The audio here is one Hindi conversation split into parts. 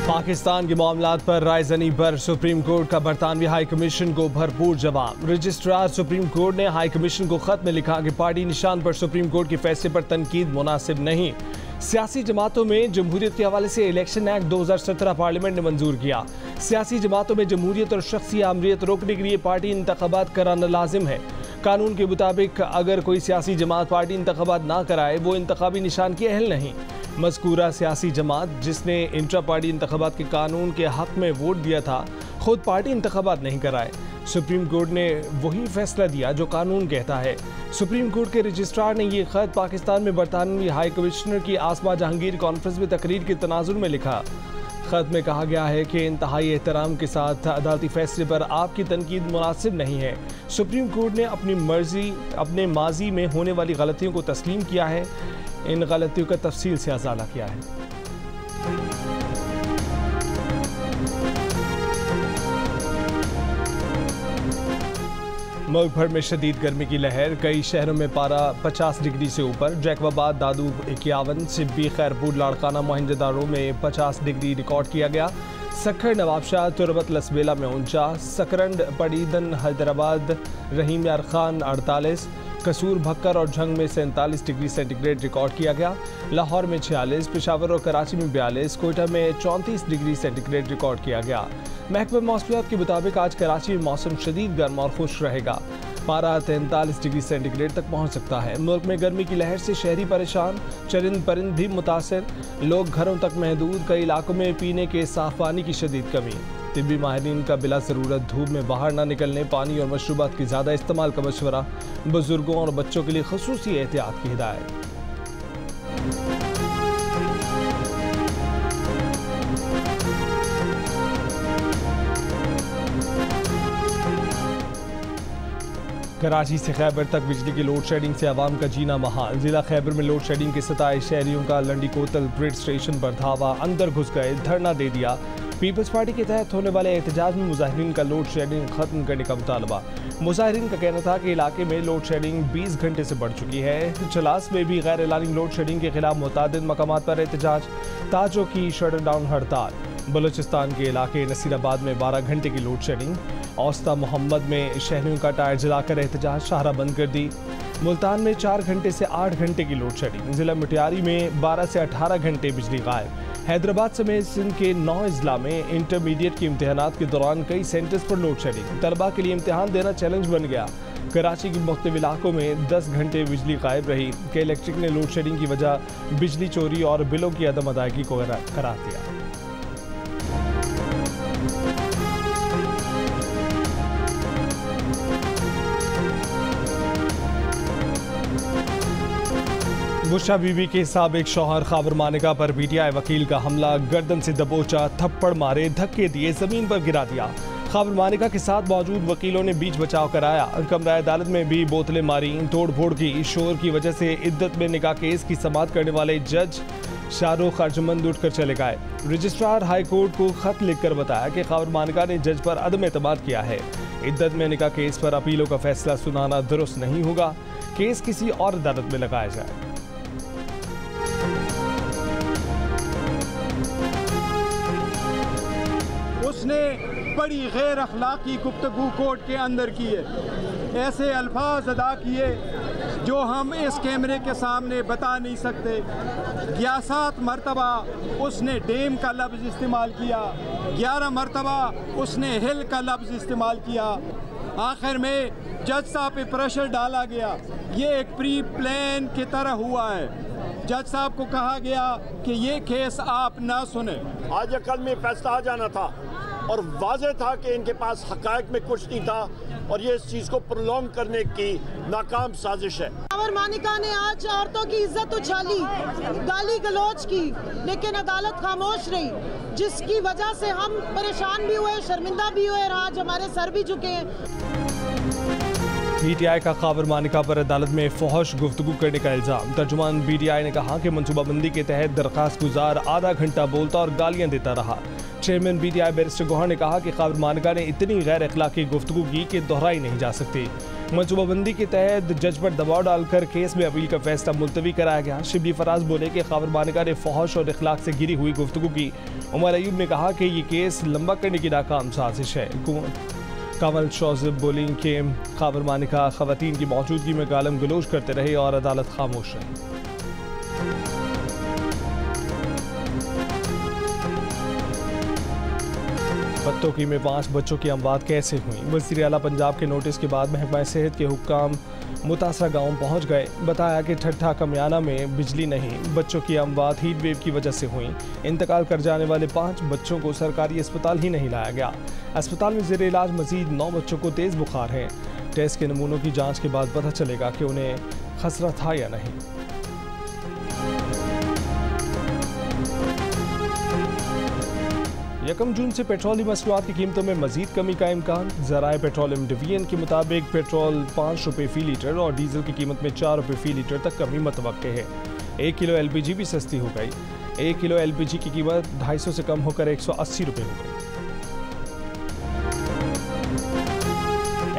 पाकिस्तान के मामलात पर रायजनी पर सुप्रीम कोर्ट का बरतानवी हाई कमीशन को भरपूर जवाब। रजिस्ट्रार सुप्रीम कोर्ट ने हाई कमीशन को खत में लिखा कि पार्टी निशान पर सुप्रीम कोर्ट के फैसले पर तनकीद मुनासिब नहीं। सियासी जमातों में जमहूरियत के हवाले से इलेक्शन एक्ट 2017 पार्लियामेंट ने मंजूर किया। सियासी जमातों में जमहूरियत और शख्सी आमरीत रोकने के लिए पार्टी इंतखाबात कराना लाजिम है। कानून के मुताबिक अगर कोई सियासी जमात पार्टी इंतखाबात ना कराए वो इंतखाबी निशान की अहल नहीं। मज़कूरा सियासी जमात जिसने इंट्रा पार्टी इंतखाबात के कानून के हक में वोट दिया था खुद पार्टी इंतखाबात नहीं कराए। सुप्रीम कोर्ट ने वही फैसला दिया जो कानून कहता है। सुप्रीम कोर्ट के रजिस्ट्रार ने यह खत पाकिस्तान में बरतानवी हाई कमिश्नर की आसमा जहांगीर कॉन्फ्रेंस में तकरीर के तनाजुर में लिखा। खत में कहा गया है कि इंतहाई एहतराम के साथ अदालती फैसले पर आपकी तनकीद मुनासिब नहीं है। सुप्रीम कोर्ट ने अपने माजी में होने वाली गलतियों को तस्लीम किया है। इन गलतियों का तफसील से अजाला किया है। मुल्क भर में शदीद गर्मी की लहर, कई शहरों में पारा 50 डिग्री से ऊपर। जैकबाबाद, दादू 51, सिब्बी, खैरपुर, लाड़काना, मोहनजोदारो में 50 डिग्री रिकॉर्ड किया गया। सखर, नवाबशाह, तुरबत, लसबेला में 49, सकरंड, पड़ीदन, हैदराबाद, रहीम यार खान 48, कसूर, भक्कर और झंग में 47 डिग्री सेंटीग्रेड रिकॉर्ड किया गया। लाहौर में 46, पेशावर और कराची में 42, कोयटा में 34 डिग्री सेंटीग्रेड रिकॉर्ड किया गया। महकमा मौसमियात के मुताबिक आज कराची में मौसम शदीद गर्म और खुश रहेगा। पारा 43 डिग्री सेंटीग्रेड तक पहुंच सकता है। मुल्क में गर्मी की लहर से शहरी परेशान, चरिंद परिंद भी मुतासर, लोग घरों तक महदूद। कई इलाकों में पीने के साफ पानी की शदीद कमी। तिब्बी माहिरीन का बिला ज़रूरत धूप में बाहर ना निकलने, पानी और मशरूबात की ज़्यादा इस्तेमाल का मशवरा। बुजुर्गों और बच्चों के लिए ख़ुसूसी एहतियात की हिदायत। कराची से खैबर तक बिजली की लोड शेडिंग से आवाम का जीना महाल। जिला खैबर में लोड शेडिंग के 27 शहरियों का लंडी कोतल ब्रिज स्टेशन पर धावा, अंदर घुस गए, धरना दे दिया। पीपल्स पार्टी के तहत होने वाले एहतजाज में मुजाहिरीन का लोड शेडिंग खत्म करने का मुतालबा। मुजाहिरीन का कहना था कि इलाके में लोड शेडिंग 20 घंटे से बढ़ चुकी है। चलास में भी गैर एलानी लोड शेडिंग के खिलाफ मुतादिद मकामात पर एहतजाज। ताजों की शटर डाउन हड़ताल। बलूचिस्तान के इलाके नसीराबाद में 12 घंटे की लोड शेडिंग। औस्ता मोहम्मद में शहरियों का टायर जलाकर एहतजाज, शाहरा बंद कर दी। मुल्तान में 4 घंटे से 8 घंटे की लोड शेडिंग। जिला मुटियारी में 12 से 18 घंटे बिजली गायब। हैदराबाद समेत सिंध के 9 अजला में इंटरमीडिएट के इम्तहानात के दौरान कई सेंटर्स पर लोड शेडिंग। तलबा के लिए इम्तहान देना चैलेंज बन गया। कराची के मुख्तलिफ इलाकों में 10 घंटे बिजली गायब रही। के इलेक्ट्रिक ने लोड शेडिंग की वजह बिजली चोरी और बिलों की अदम अदायगी को करार दिया। बुशरा बीबी के साबिक शौहर खाबर मानिका पर पीटीआई वकील का हमला, गर्दन से दबोचा, थप्पड़ मारे, धक्के दिए, जमीन पर गिरा दिया। खाबर मानिका के साथ मौजूद वकीलों ने बीच बचाव कराया। कमरा अदालत में भी बोतलें मारी, तोड़ फोड़ की। शोर की वजह से इद्दत में निकाह केस की समाअत करने वाले जज शाहरुख अर्जुमंद उठकर चले गए। रजिस्ट्रार हाई कोर्ट को खत लिखकर बताया कि खाबर मानिका ने जज पर अदम एतमाद किया है। इद्दत में निकाह केस पर अपीलों का फैसला सुनाना दुरुस्त नहीं होगा। केस किसी और अदालत में लगाया जाए। उसने बड़ी गैर अखलाकी गुफ्तगू कोर्ट के अंदर की है। ऐसे अल्फाज अदा किए जो हम इस कैमरे के सामने बता नहीं सकते। 11 मरतबा उसने डेम का लफ्ज़ इस्तेमाल किया, 11 मरतबा उसने हिल का लफ्ज़ इस्तेमाल किया। आखिर में जज साहब पे प्रेशर डाला गया। ये एक प्री प्लान की तरह हुआ है। जज साहब को कहा गया कि ये केस आप ना सुने। आज कल में फैसला आ जाना था और वाज़ेह था कि इनके पास हक़ाइक़ में कुछ नहीं था और ये इस चीज़ को प्रोलॉन्ग करने की नाकाम साजिश है। खाबर मानिका ने आज औरतों की इज्जत उछाली, गाली गलौज की, लेकिन अदालत खामोश रही, जिसकी वजह से हम परेशान भी हुए, शर्मिंदा भी हुए और आज हमारे सर भी झुके हैं। पीटीआई का खाबर मानिका पर अदालत में फौहश गुफ्तगू करने का इल्ज़ाम। तर्जुमान पीटीआई ने कहा कि मनसूबाबंदी के तहत दरख्वास्त गुजार आधा घंटा बोलता और गालियां देता रहा। चेयरमैन पीटीआई बैरिस्टर गौहर ने कहा कि खाबर मानिका ने इतनी गैर अखलाकी गुफ्तगू की कि दोहराई नहीं जा सकती। मनसूबाबंदी के तहत जज पर दबाव डालकर केस में अपील का फैसला मुलतवी कराया गया। शिबली फराज बोले कि खावर मानिका ने फहश और इखलाक से घिरी हुई गुफ्तगू की। उमर अयूब ने कहा कि ये केस लंबा करने की नाकाम साजिश है। कंवल शौज़ब बोली कि खावर मानिका खवातीन की मौजूदगी में गालम गलोच करते रहे और अदालत खामोश रही। पत्तोकी में 5 बच्चों की अमवात कैसे हुई? वज़ीर आला पंजाब के नोटिस के बाद महकमा सेहत के हुक्काम मुतासरा गांव पहुंच गए। बताया कि ठट्ठा कमियाना में बिजली नहीं, बच्चों की अमवात हीट वेव की वजह से हुई। इंतकाल कर जाने वाले 5 बच्चों को सरकारी अस्पताल ही नहीं लाया गया। अस्पताल में ज़ेर इलाज मजीद 9 बच्चों को तेज़ बुखार है। टेस्ट के नमूनों की जाँच के बाद पता चलेगा कि उन्हें खसरा था या नहीं। यकम जून से पेट्रोलियम मसनूआत की कीमतों में मजीद कमी का इम्कान। ज़राए पेट्रोलियम डिवीजन के मुताबिक पेट्रोल 5 रुपये फ़ी लीटर और डीजल की कीमत में 4 रुपये फ़ी लीटर तक कमी मुतवक्के है। 1 किलो LPG भी सस्ती हो गई। 1 किलो LPG की कीमत 250 से कम होकर 180 रुपये हो गई।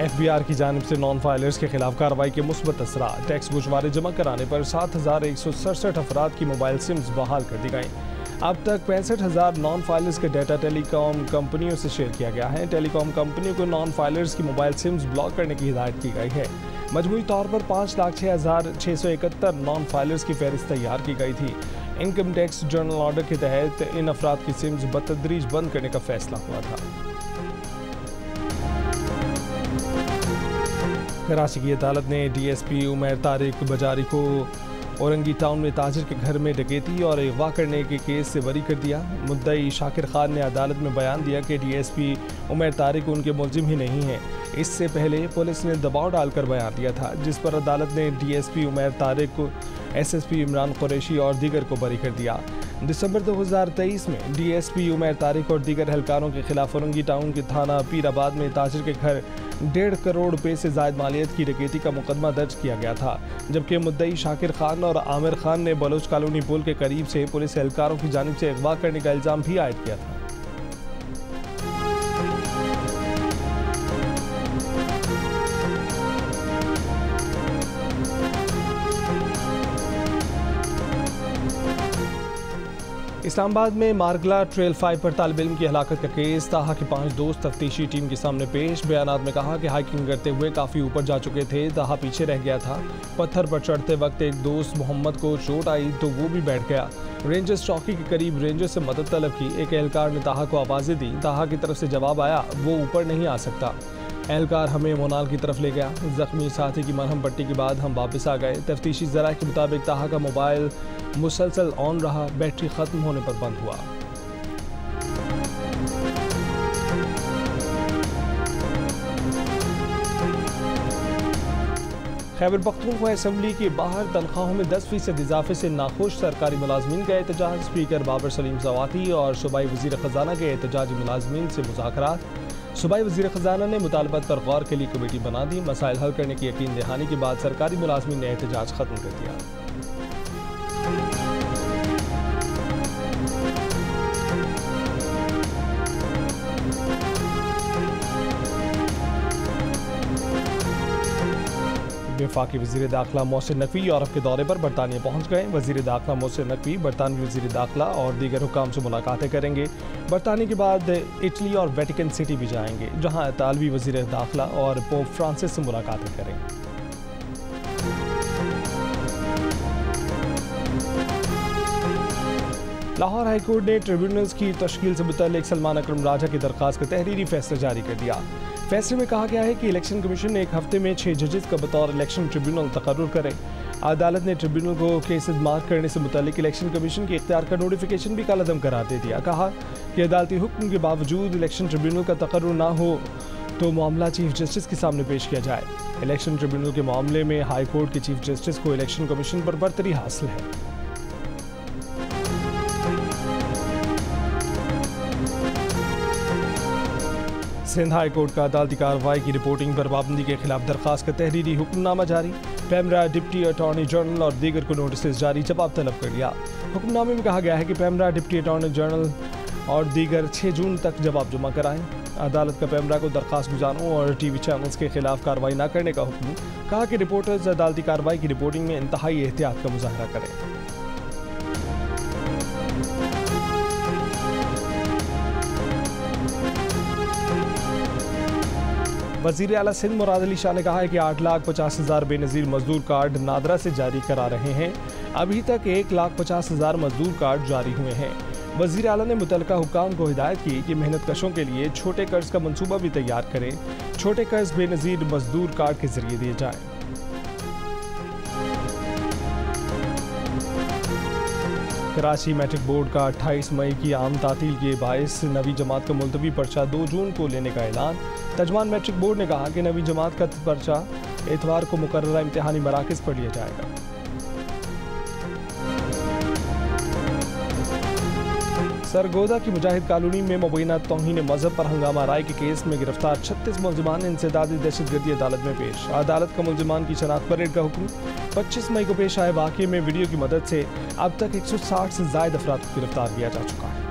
FBR की जानिब से नॉन फाइलर्स के खिलाफ कार्रवाई के मुस्बत असरात। टैक्स गुज़ारे जमा कराने पर 7167 अफराद की मोबाइल सिम्स बहाल कर दी गई। अब तक 65,000 नॉन फाइलर्स का डाटा टेलीकॉम कंपनियों से शेयर किया गया है। टेलीकॉम कंपनियों को नॉन फाइलर्स की मोबाइल सिम्स ब्लॉक करने की हिदायत की गई है। मजमूई तौर पर 5,06,671 नॉन फाइलर्स की फहरिस्त तैयार की गई थी। इनकम टैक्स जर्नल ऑर्डर के तहत इन अफराद की सिम्स बतदरीज बंद करने का फैसला हुआ था। कराची की अदालत ने DSP उमैर तारिक बजारी को औरंगी टाउन में ताजिर के घर में डकैती और अगवा करने के केस से बरी कर दिया। मुद्दई शाकिर खान ने अदालत में बयान दिया कि DSP उमैर तारिक उनके मुलजिम ही नहीं हैं। इससे पहले पुलिस ने दबाव डालकर बयान दिया था, जिस पर अदालत ने DSP उमैर तारिक को SSP इमरान कुरैशी और दीगर को बरी कर दिया। दिसंबर 2023 में DSP उमैर तारिक और दीगर एहलकारों के खिलाफ औरंगी टाउन के थाना पीराबाद में ताजिर के घर 1.5 करोड़ रुपए से ज़ायद मालियत की डकैती का मुकदमा दर्ज किया गया था, जबकि मुद्दई शाकिर खान और आमिर खान ने बलोच कॉलोनी पुल के करीब से पुलिस एहलकारों की जानिब से अगवा करने का इल्ज़ाम भी आयद किया था। इस्लामाबाद में मारगला ट्रेल 5 पर तालिब इल्म की हलाकत का केस। ताहा के 5 दोस्त तफ्तीशी टीम के सामने पेश। बयानात में कहा कि हाइकिंग करते हुए काफ़ी ऊपर जा चुके थे, ताहा पीछे रह गया था। पत्थर पर चढ़ते वक्त एक दोस्त मोहम्मद को चोट आई तो वो भी बैठ गया। रेंजर्स चौकी के करीब रेंजर से मदद तलब की। एक एहलकार ने ताहा को आवाज़ें दी। ताहा की तरफ से जवाब आया, वो ऊपर नहीं आ सकता। एहलकार हमें मोनाल की तरफ ले गया। जख्मी साथी की मरहम पट्टी के बाद हम वापस आ गए। तफ्तीशी ज़राए के मुताबिक ताहा का मोबाइल मुसलसल ऑन रहा, बैटरी ख़त्म होने पर बंद हुआ। खैबर पख्तूनख्वा असम्बली के बाहर तनख्वाहों में 10% इजाफे से नाखुश सरकारी मुलाजमीन का एहतजाज। स्पीकर बाबर सलीम सवाती और सूबाई वज़ीर ख़जाना के एहतजाजी मुलाजमीन से मुज़ाकरात। सूबाई वज़ीर ख़जाना ने मुतालबत पर गौर के लिए कमेटी बना दी। मसाइल हल करने की यकीन दहानी के बाद सरकारी मुलाजमीन ने एहतजाज ख़त्म कर दिया। वफाकी वज़ीर दाखिला मोहसिन नकवी यूरोप के दौरे पर बरतानिया पहुँच गए। वज़ीर दाखिला मोहसिन नकवी बरतानवी वज़ीर दाखिला और दीगर हुकाम से मुलाकातें करेंगे। बरतानिया के बाद इटली और वेटिकन सिटी भी जाएंगे, जहाँ इतालवी वज़ीर दाखिला और पोप फ्रांसिस से मुलाकातें करेंगे। लाहौर हाईकोर्ट ने ट्रिब्यूनल्स की तश्कील से मुतल्लिक सलमान अकरम राजा की दरख्वास्त का तहरीरी फैसला जारी कर दिया। फैसले में कहा गया है कि इलेक्शन कमीशन 1 हफ्ते में 6 जजेस का बतौर इलेक्शन ट्रिब्यूनल तकर्रुर करे। अदालत ने ट्रिब्यूनल को केसेस मार्क करने से मुतल्लिक इलेक्शन कमीशन के इख्तियार का नोटिफिकेशन भी कालअदम करार दे दिया। कहा कि अदालती हुक्म के बावजूद इलेक्शन ट्रिब्यूनल का तकर्रुर ना हो तो मामला चीफ जस्टिस के सामने पेश किया जाए। इलेक्शन ट्रिब्यूनल के मामले में हाई कोर्ट के चीफ जस्टिस को इलेक्शन कमीशन पर बरतरी हासिल है। सिंध हाई कोर्ट का अदालती कार्रवाई की रिपोर्टिंग पर पाबंदी के खिलाफ दरख्वास्त का तहरीरी हुक्मनामा जारी। पैमरा डिप्टी अटॉर्नी जनरल और दीगर को नोटिस जारी, जवाब तलब कर लिया। हुक्मनामे में कहा गया है कि पैमरा डिप्टी अटॉर्नी जनरल और दीगर 6 जून तक जवाब जमा कराएं। अदालत का पैमरा को दरखास्त गुजारों और टीवी चैनल्स के खिलाफ कार्रवाई न करने का हुक्म। कहा कि रिपोर्टर्स अदालती कार्रवाई की रिपोर्टिंग में इंतहाई एहतियात का मुजाहरा करें। वज़ीर आला सिंध मुराद अली शाह ने कहा है कि 8,50,000 बेनज़ीर मजदूर कार्ड नादरा से जारी करा रहे हैं। अभी तक 1,50,000 मजदूर कार्ड जारी हुए हैं। वज़ीर आला ने मुतल्लिका हुक्काम को हिदायत की कि मेहनत कशों के लिए छोटे कर्ज का मंसूबा भी तैयार करें। छोटे कर्ज बेनज़ीर मजदूर कार्ड के जरिए दिए जाएं। कराची मैट्रिक बोर्ड का 28 मई की आम तातील के बायस नवी जमात का मुलतवी पर्चा 2 जून को लेने का ऐलान। तर्जमान मैट्रिक बोर्ड ने कहा कि नवी जमात का पर्चा इतवार को मुकर्ररा इम्तिहानी मराकज़ पर लिया जाएगा। सरगोदा की मुजाहिद कॉलोनी में मुबैना तौहीन मजहब पर हंगामा राय के केस में गिरफ्तार 36 मुलजिमान इंसदादी दहशतगर्दी अदालत में पेश। अदालत का मुलजिमान की शनाख्त परेड का हुक्म। 25 मई को पेश आए वाक़े में वीडियो की मदद से अब तक 160 से ज़ायद अफराद को गिरफ्तार किया जा चुका है।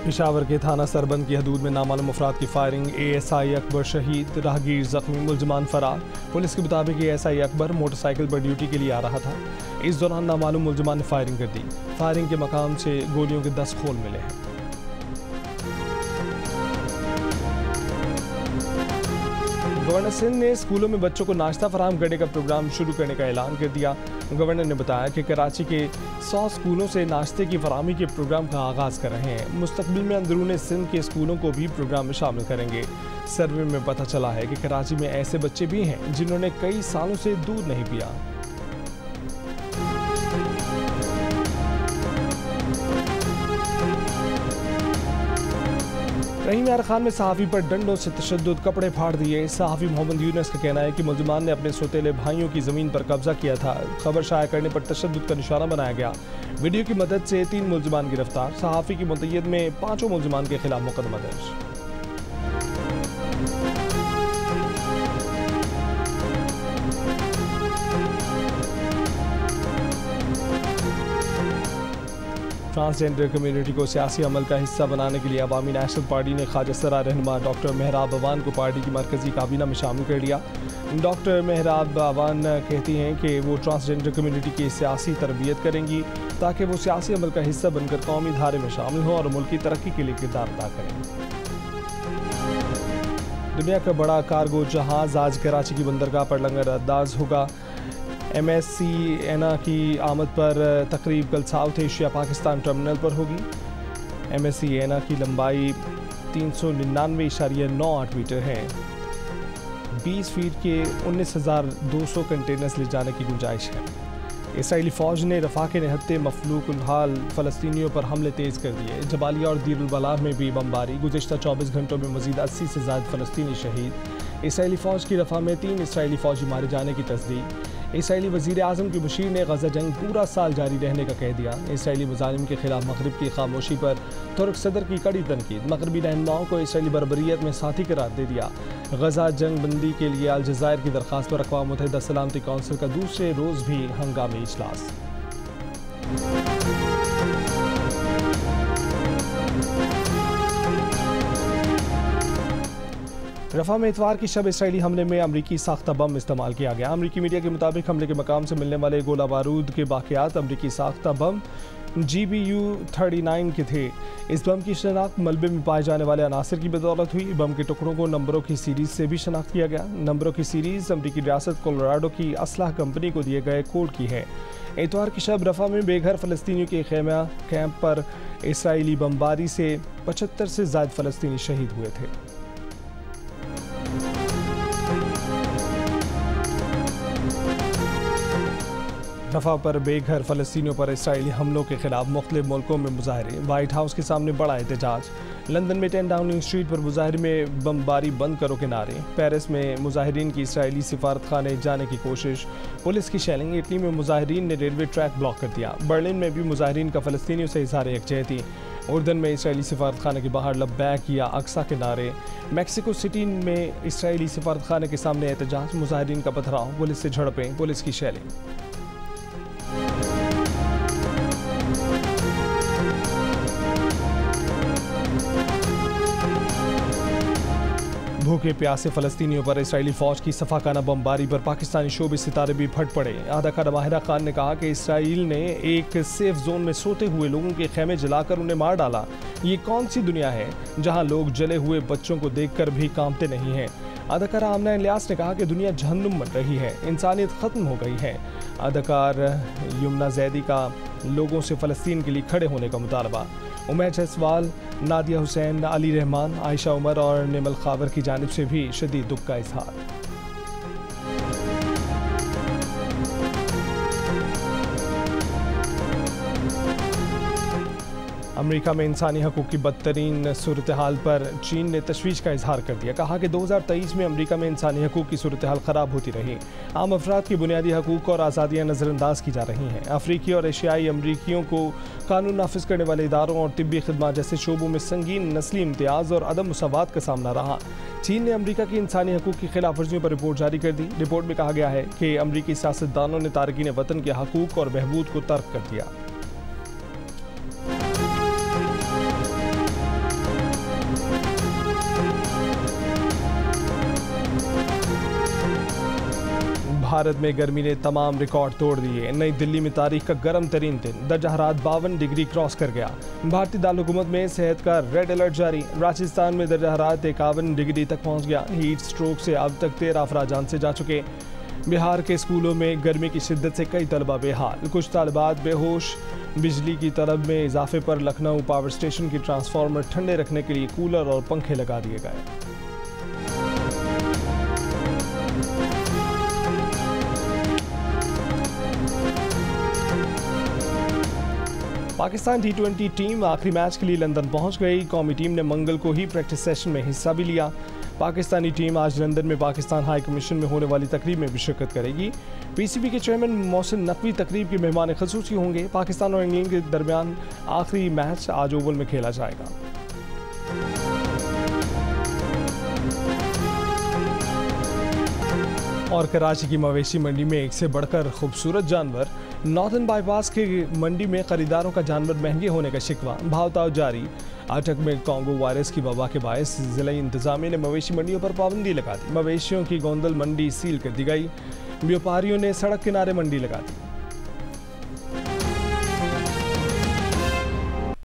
पेशावर के थाना सरबंद की हदूद में नामालूम अफराद की फायरिंग। ASI अकबर शहीद, राहगीर जख्मी, मुलजिमान फरार। पुलिस के मुताबिक ASI अकबर मोटरसाइकिल पर ड्यूटी के लिए आ रहा था। इस दौरान नामालूम मुलजिमान ने फायरिंग कर दी। फायरिंग के मकाम से गोलियों के 10 खोल मिले हैं। गवर्नर सिंध ने स्कूलों में बच्चों को नाश्ता फराहम करने का प्रोग्राम शुरू करने का ऐलान कर दिया। गवर्नर ने बताया कि कराची के 100 स्कूलों से नाश्ते की फराहमी के प्रोग्राम का आगाज़ कर रहे हैं। मुस्तकबिल में अंदरूनी सिंध के स्कूलों को भी प्रोग्राम में शामिल करेंगे। सर्वे में पता चला है कि कराची में ऐसे बच्चे भी हैं जिन्होंने कई सालों से दूध नहीं पिया। रहीम यार खान में सहाफ़ी पर डंडों से तशद्दुद, कपड़े फाड़ दिए। सहाफ़ी मोहम्मद यूनुस का कहना है कि मुलजिमान ने अपने सौतेले भाइयों की ज़मीन पर कब्जा किया था। खबर शाया करने पर तशद्दुद का निशाना बनाया गया। वीडियो की मदद से 3 मुलजिमान गिरफ्तार। सहाफ़ी की मुतय्यद में 5 मुलजिमान के खिलाफ मुकदमा दर्ज। ट्रांसजेंडर कम्युनिटी को सियासी अमल का हिस्सा बनाने के लिए अवामी नेशनल पार्टी ने ख्वाजा सरा रहनुमा डॉक्टर मेहराब अवान को पार्टी की मरकजी काबीना में शामिल कर लिया। डॉक्टर मेहराब अवान कहती हैं कि वो ट्रांसजेंडर कम्युनिटी की सियासी तरबियत करेंगी ताकि वो सियासी अमल का हिस्सा बनकर कौमी धारे में शामिल हों और मुल्क की तरक्की के लिए किरदार अदा करें। दुनिया का बड़ा कार्गो जहाज़ आज कराची की बंदरगाह पर लंगर अंदाज होगा। MSC एना की आमद पर तकरीब कल साउथ एशिया पाकिस्तान टर्मिनल पर होगी। MSC एना की लंबाई 399.98 मीटर है। 20 फीट के 19,200 कंटेनर्स ले जाने की गुंजाइश है। इसराइली फ़ौज ने रफ़ा के निहत्ते मफलूकुल हाल फ़लस्तीनियों पर हमले तेज़ कर दिए। जबालिया और दीरुल बलाह में भी बमबारी। गुज़िश्ता 24 घंटों में मज़ीद 80 से ज़ायद फ़लस्तीनी शहीद। इसराइली फ़ौज की रफ़ा में 3 इसराइली फ़ौजी मारे जाने की तस्दीक। इसराइली वज़ीर आज़म की बशीर ने गज़ा जंग पूरा साल जारी रहने का कह दिया। इसराइली मुजालिम के खिलाफ मगरिब की खामोशी पर तुर्क सदर की कड़ी तनकीद। मगरबी रहनुमाओं को इसराइली बर्बरियत में साथी करार दे दिया। गज़ा जंग बंदी के लिए अलजायर की दरख्वास्त पर अक़वाम मुत्तहिदा सलामती कौंसिल का दूसरे रोज़ भी हंगामी इजलास। रफ़ा में इतवार की शब इसराइली हमले में अमरीकी साख्ता बम इस्तेमाल किया गया। अमरीकी मीडिया के मुताबिक हमले के मकाम से मिलने वाले गोला बारूद के बाक़ियात अमरीकी साख्ता बम GBU-39 के थे। इस बम की शनाख्त मलबे में पाए जाने वाले अनासर की बदौलत हुई। बम के टुकड़ों को नंबरों की सीरीज़ से भी शनाख्त किया गया। नंबरों की सीरीज़ अमरीकी रियासत कोलोराडो की असलाह कंपनी को दिए गए कोड की है। इतवार की शब रफ़ा में बेघर फ़लस्तीनियों के कैंप पर इसराइली बमबारी से 75 से ज़ायद फ़लस्तीनी शहीद हुए थे। रफ़ा पर बेघर फ़लस्तीनियों पर इसराइली हमलों के खिलाफ मुख्तलिफ मुल्कों में मुजाहरे। वाइट हाउस के सामने बड़ा एहतजाज। लंदन में 10 डाउनिंग स्ट्रीट पर मुजाहरे में बमबारी बंद करो के नारे। पेरिस में मुजाहिरीन की इसराइली सिफारत खाने जाने की कोशिश। पुलिस की शेलिंग। इटली में मुजाहिरीन ने रेलवे ट्रैक ब्लॉक कर दिया। बर्लिन में भी मुजाहिरीन का फ़लस्तीनियों से इज़हार यकजहती। उर्दन में इसराइली सिफारत खाने के बाहर लब्बैक या अक्सा के नारे। मैक्सिको सिटी में इसराइली सिफारत खाने के सामने एहतजाज। मुजाहिरीन का पथराव, पुलिस से झड़पें, पुलिस की शेलिंग। भूखे प्यासे फ़लस्तीनियों पर इसराइली फ़ौज की सफाकाना बमबारी पर पाकिस्तानी शोबे सितारे भी फट पड़े। अदाकारा माहिरा खान ने कहा कि इसराइल ने एक सेफ जोन में सोते हुए लोगों के खेमे जलाकर उन्हें मार डाला। ये कौन सी दुनिया है जहां लोग जले हुए बच्चों को देखकर भी कांपते नहीं हैं। अदाकारा आमना इलियास ने कहा कि दुनिया जहन्नुम बन रही है, इंसानियत ख़त्म हो गई है। अदाकार यमुना जैदी का लोगों से फ़लस्तीन के लिए खड़े होने का मुतालबा। उमैर जसवाल, नादिया हुसैन, अली रहमान, आयशा उमर और निमल खावर की जानिब से भी शदीद दुख का इजहार। अमेरिका में इंसानी हकूक़ की बदतरीन सूरत हाल पर चीन ने तशवीश का इजहार कर दिया। कहा कि 2023 में अमेरिका में इंसानी हकूक़ की सूरत हाल ख़राब होती रही। आम अफराद की बुनियादी हकूक़ और आज़ादियाँ नज़रअंदाज की जा रही हैं। अफ्रीकी और एशियाई अमरीकियों को कानून नाफिज करने वाले इदारों और तिब्बी खिदमत जैसे शोबों में संगीन नस्ली इम्तियाज़ और अदम मुसावात का सामना रहा। चीन ने अमेरिका की इंसानी हकूक़ की खिलाफ वर्जियों पर रिपोर्ट जारी कर दी। रिपोर्ट में कहा गया है कि अमरीकी सियासतदानों ने तारकीन वतन के हकूक़ और बहबूद को तर्क कर दिया। भारत में गर्मी ने तमाम रिकॉर्ड तोड़ दिए। नई दिल्ली में तारीख का गर्म तरीन दिन, दर्जा हरारत 52 डिग्री क्रॉस कर गया। भारतीय दारुल-हुकूमत में सेहत का रेड अलर्ट जारी। राजस्थान में दर्जा हरारत 51 डिग्री तक पहुंच गया। हीट स्ट्रोक से अब तक 13 अफराद जान से जा चुके। बिहार के स्कूलों में गर्मी की शिद्दत से कई तलबा बेहाल, कुछ तालिबात बेहोश। बिजली की तलब में इजाफे पर लखनऊ पावर स्टेशन की ट्रांसफार्मर ठंडे रखने के लिए कूलर और पंखे लगा दिए गए। पाकिस्तान T20 टीम आखिरी मैच के लिए लंदन पहुंच गई। कौमी टीम ने मंगल को ही प्रैक्टिस सेशन में हिस्सा भी लिया। पाकिस्तानी टीम आज लंदन में पाकिस्तान हाई कमीशन में होने वाली तकरीब में भी शिरकत करेगी। PCB के चेयरमैन मोहसिन नकवी तकरीब के मेहमान खसूसी होंगे। पाकिस्तान और इंग्लैंड के दरमियान आखिरी मैच आज ओवल में खेला जाएगा। और कराची की मवेशी मंडी में एक से बढ़कर खूबसूरत जानवर। नॉर्थन बाईपास के मंडी में खरीदारों का जानवर महंगे होने का शिकवा, भाव-ताव जारी। अटक में कॉन्गो वायरस की वबा के बायस जिला इंतजामिया ने मवेशी मंडियों पर पाबंदी लगा दी। मवेशियों की गोंदल मंडी सील कर दी गई। व्यापारियों ने सड़क किनारे मंडी लगा दी।